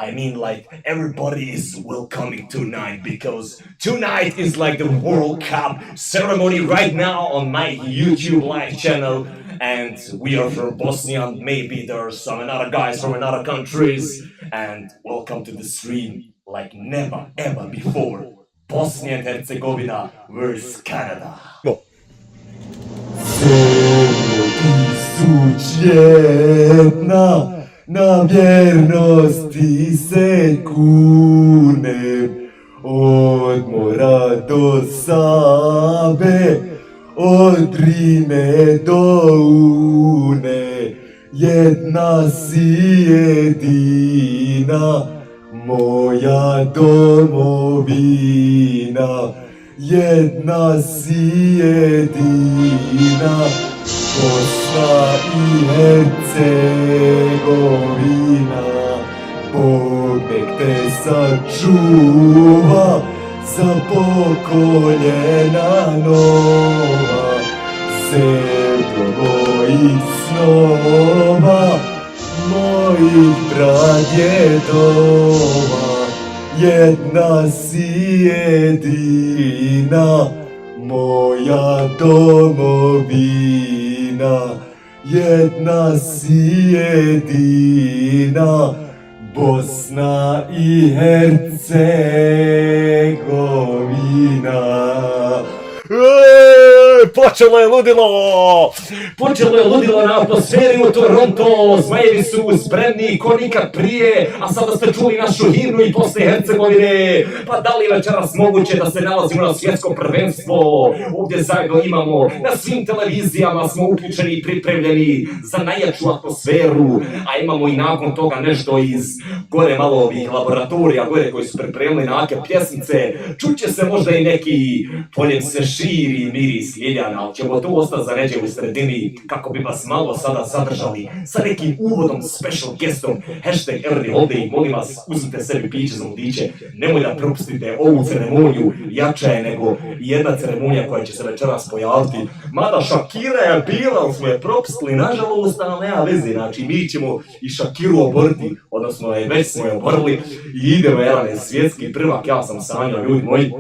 I mean, like, everybody is welcoming tonight because tonight is like the World Cup ceremony right now on my YouTube live channel. And we are from Bosnia, and maybe there are some other guys from other countries. And welcome to the stream like never ever before. Bosnia and Herzegovina versus Canada. Go. Na vjernosti se kunem, od mora do Save, od Drine do Une, jedna si jedina, moja domovina, jedna si jedina, Bosna i Hercegovina, Bog nek te sačuva za pokoljena nova, zemljo mojih snova, mojih pradjedova, jedna si jedina, moja domovina, jedna si jedina, Bosna i Hercegovina. Počelo je ludilo! Počelo je ludilo na atmosferi u Toronto, zmajevi su spremni ko nikad prije, a sada ste čuli našu himnu i Bosne i Hercegovine. Pa da li večeras moguće da se nalazimo na svjetsko prvenstvo? Ovdje zajedno imamo, na svim televizijama smo uključeni i pripremljeni za najjaču atmosferu, a imamo i nakon toga nešto iz gore malo ovih laboratorija, gore koji su pripremili nake pjesmice. Čuće se možda i neki poljem se širi miris ljeljana, ali ćemo tu ostati za neđe u sredini kako bi vas malo sada zadržali sa nekim uvodom special guestom. Hashtag Erdi Holding, molim vas, uzmite sebi piće za vodiče, nemoj da propustite ovu ceremoniju, jača je nego jedna ceremonija koja će se večeras pojaviti. Mada Shakira je bila, ali smo je propustili, nažalost, ali nema veze, znači mi ćemo i Shakiru oboriti, odnosno već smo je oborili i idemo, jedan je svjetski prvak, ja sam sanjao, ljudi moji.